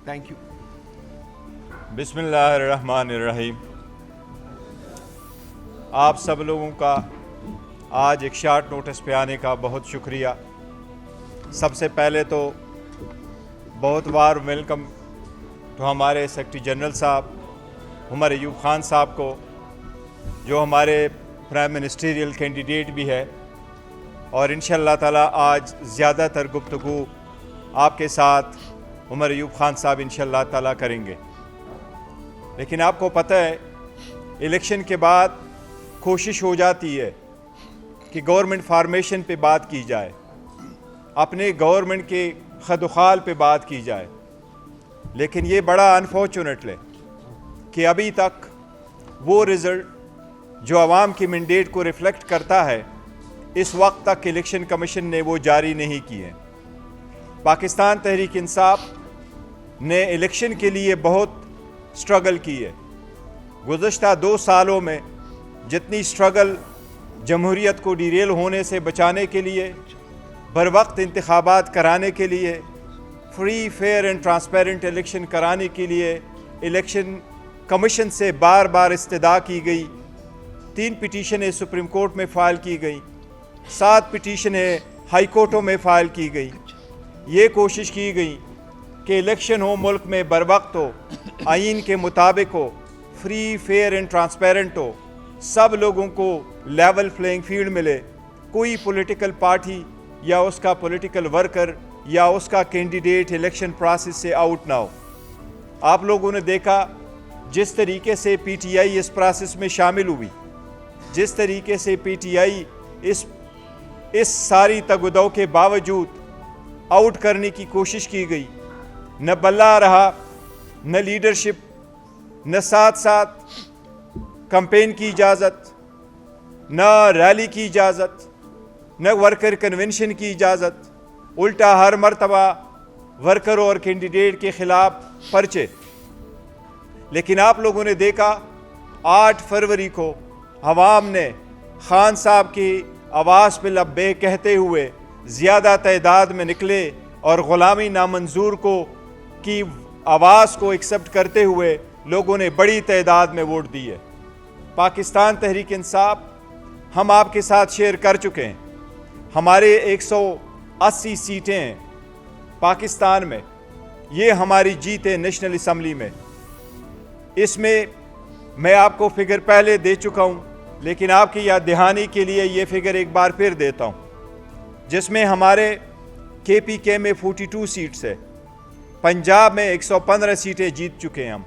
Thank you. बिस्मिल्लाहिर्रहमानिर्रहीम। आप सब लोगों का आज एक शॉर्ट नोटिस पे आने का बहुत शुक्रिया। सबसे पहले तो बहुत बार वेलकम तो हमारे सेक्रेटरी जनरल साहब उमर अयूब ख़ान साहब को, जो हमारे प्राइम मिनिस्टरियल कैंडिडेट भी है, और इंशाअल्लाह ताला आज ज़्यादातर गुफ्तगू आपके साथ उमर अयूब ख़ान साहब इंशाअल्लाह ताला करेंगे। लेकिन आपको पता है, इलेक्शन के बाद कोशिश हो जाती है कि गवर्नमेंट फार्मेशन पे बात की जाए, अपने गवर्नमेंट के खदुखाल पे बात की जाए। लेकिन ये बड़ा अनफॉर्चुनेट है कि अभी तक वो रिज़ल्ट जो आवाम की मैंडेट को रिफ्लेक्ट करता है, इस वक्त तक इलेक्शन कमीशन ने वो जारी नहीं किए। पाकिस्तान तहरीक इंसाफ ने इलेक्शन के लिए बहुत स्ट्रगल की है। गुज़श्ता 2 सालों में जितनी स्ट्रगल जमहूरियत को डिरेल होने से बचाने के लिए, बर वक्त इंतखाबात कराने के लिए, free fair and transparent election कराने के लिए इलेक्शन कमीशन से बार बार इस्तदा की गई। 3 पिटीशनें सुप्रीम कोर्ट में फ़ाइल की गई, 7 पिटीशनें हाई कोर्टों में फ़ाइल की गई। ये कोशिश की गई कि इलेक्शन हो, मुल्क में बर वक्त हो, आइन के मुताबिक हो, फ्री फेयर एंड ट्रांसपेरेंट हो, सब लोगों को लेवल प्लेइंग फील्ड मिले, कोई पॉलिटिकल पार्टी या उसका पॉलिटिकल वर्कर या उसका कैंडिडेट इलेक्शन प्रोसेस से आउट ना हो। आप लोगों ने देखा जिस तरीके से पीटीआई इस प्रोसेस में शामिल हुई, जिस तरीके से पीटीआई इस सारी तगदौ के बावजूद आउट करने की कोशिश की गई। न बल्ला रहा, न लीडरशिप, न साथ साथ कैंपेन की इजाज़त, न रैली की इजाज़त, न वर्कर कन्वेंशन की इजाज़त। उल्टा हर मरतबा वर्करों और कैंडिडेट के ख़िलाफ़ पर्चे। लेकिन आप लोगों ने देखा 8 फरवरी को अवाम ने खान साहब की आवाज़ पे लब्बे कहते हुए ज़्यादा तादाद में निकले और ग़ुलामी नामंजूर की आवाज़ को एक्सेप्ट करते हुए लोगों ने बड़ी तादाद में वोट दिए। पाकिस्तान तहरीक इंसाफ हम आपके साथ शेयर कर चुके हैं, हमारे 180 सीटें हैं पाकिस्तान में। ये हमारी जीत है नेशनल असम्बली में। इसमें मैं आपको फिगर पहले दे चुका हूँ, लेकिन आपकी याद दहानी के लिए ये फिगर एक बार फिर देता हूँ, जिसमें हमारे KPK में 42 सीट्स है, पंजाब में 115 सीटें जीत चुके हैं हम,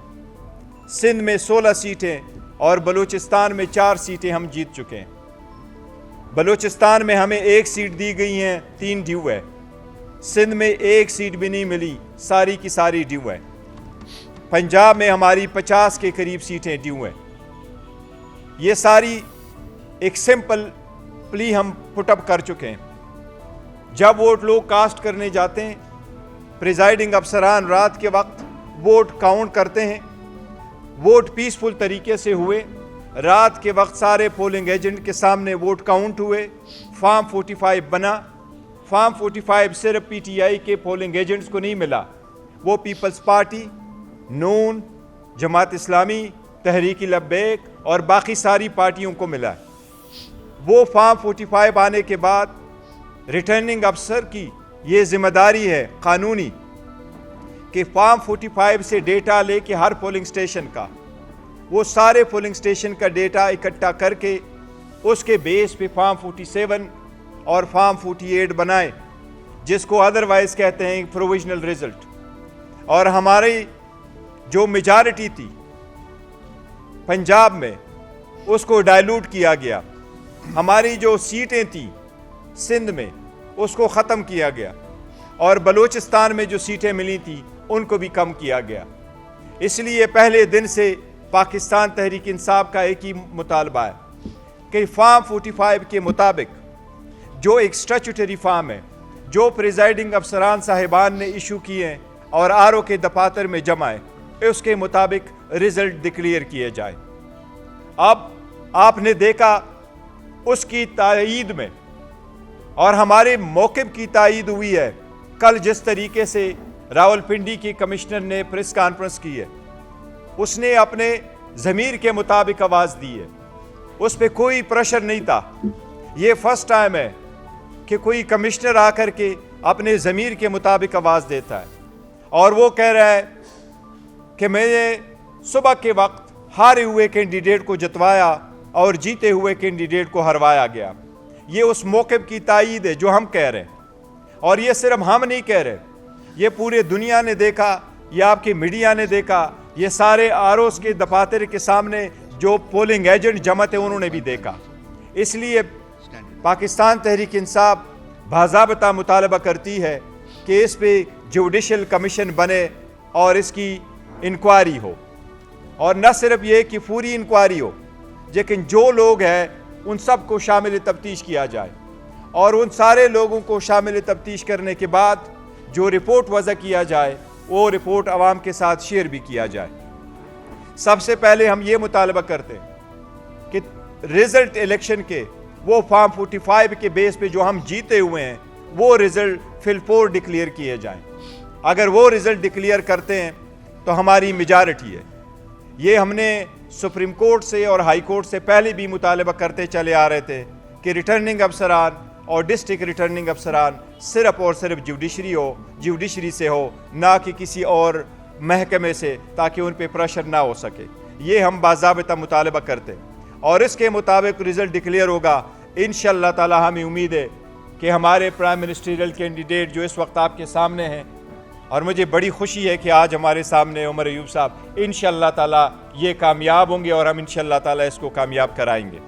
सिंध में 16 सीटें और बलूचिस्तान में 4 सीटें हम जीत चुके हैं। बलूचिस्तान में हमें 1 सीट दी गई हैं, 3 ड्यू है। सिंध में 1 सीट भी नहीं मिली, सारी की सारी ड्यू है। पंजाब में हमारी 50 के करीब सीटें ड्यू हैं। ये सारी एक सिंपल प्ली हम पुटअप कर चुके हैं। जब वोट लोग कास्ट करने जाते हैं, प्रिजाइडिंग अफसरान रात के वक्त वोट काउंट करते हैं। वोट पीसफुल तरीके से हुए, रात के वक्त सारे पोलिंग एजेंट के सामने वोट काउंट हुए, फॉर्म 45 बना। फॉर्म 45 सिर्फ पीटीआई के पोलिंग एजेंट्स को नहीं मिला, वो पीपल्स पार्टी, नून, जमात इस्लामी, तहरीकी लब्बैक और बाकी सारी पार्टियों को मिला। वो फॉर्म 45 आने के बाद रिटर्निंग अफसर की ये जिम्मेदारी है कानूनी कि फॉर्म 45 से डेटा लेके हर पोलिंग स्टेशन का, वो सारे पोलिंग स्टेशन का डेटा इकट्ठा करके उसके बेस पे फॉर्म 47 और फॉर्म 48 बनाए, जिसको अदरवाइज कहते हैं प्रोविजनल रिजल्ट। और हमारी जो मेजॉरिटी थी पंजाब में, उसको डाइल्यूट किया गया। हमारी जो सीटें थी सिंध में, उसको ख़त्म किया गया, और बलूचिस्तान में जो सीटें मिली थी उनको भी कम किया गया। इसलिए पहले दिन से पाकिस्तान तहरीक इंसाफ का एक ही मुतालबा है कि फॉर्म 45 के मुताबिक जो एक स्टैट्यूटरी फॉर्म है, जो प्रिजाइडिंग अफसरान साहिबान ने इशू किए हैं और आरओ के दफातर में जमा है, उसके मुताबिक रिजल्ट डिक्लेयर किए जाए। अब आपने देखा उसकी तायीद में और हमारे मौक़िफ़ की तायीद हुई है। कल जिस तरीके से रावलपिंडी की कमिश्नर ने प्रेस कॉन्फ्रेंस की है, उसने अपने ज़मीर के मुताबिक आवाज़ दी है, उस पर कोई प्रेशर नहीं था। ये फर्स्ट टाइम है कि कोई कमिश्नर आकर के अपने ज़मीर के मुताबिक आवाज़ देता है और वो कह रहा है कि मैंने सुबह के वक्त हारे हुए कैंडिडेट को जितवाया और जीते हुए कैंडिडेट को हरवाया गया। ये उस मौक़िफ़ की तायीद है जो हम कह रहे हैं, और ये सिर्फ हम नहीं कह रहे, ये पूरे दुनिया ने देखा, ये आपकी मीडिया ने देखा, ये सारे आरओज़ के दफातर के सामने जो पोलिंग एजेंट जमा थे उन्होंने भी देखा। इसलिए पाकिस्तान तहरीक इंसाफ बाज़ाब्ता मुतालबा करती है कि इस पे जुडिशल कमीशन बने और इसकी इंक्वायरी हो, और न सिर्फ ये कि पूरी इंक्वायरी हो, लेकिन जो लोग हैं उन सब को शामिल तफ्तीश किया जाए, और उन सारे लोगों को शामिल तफ्तीश करने के बाद जो रिपोर्ट वज़ा किया जाए वो रिपोर्ट आवाम के साथ शेयर भी किया जाए। सबसे पहले हम ये मुतालबा करते हैं कि रिज़ल्ट इलेक्शन के वो फॉर्म 45 के बेस पे जो हम जीते हुए हैं वो रिज़ल्ट फिलपोर डिक्लेयर किए जाएं। अगर वो रिज़ल्ट डिक्लेयर करते हैं तो हमारी मेजॉरिटी है। ये हमने सुप्रीम कोर्ट से और हाई कोर्ट से पहले भी मुतालबा करते चले आ रहे थे कि रिटर्निंग अफसरान और डिस्ट्रिक्ट रिटर्निंग अफसरान सिर्फ और सिर्फ जुडिशरी से हो, ना कि किसी और महकमे से, ताकि उन पे प्रेशर ना हो सके। ये हम बाज़ाब्ता मुतालबा करते और इसके मुताबिक रिज़ल्ट डिक्लेयर होगा। इंशाअल्लाह ताला हमें उम्मीद है कि हमारे प्राइम मिनिस्ट्रियल कैंडिडेट जो इस वक्त आपके सामने हैं, और मुझे बड़ी खुशी है कि आज हमारे सामने उमर अयूब साहब, इंशाअल्लाह ताला ये कामयाब होंगे और हम इंशाअल्लाह ताला इसको कामयाब कराएंगे।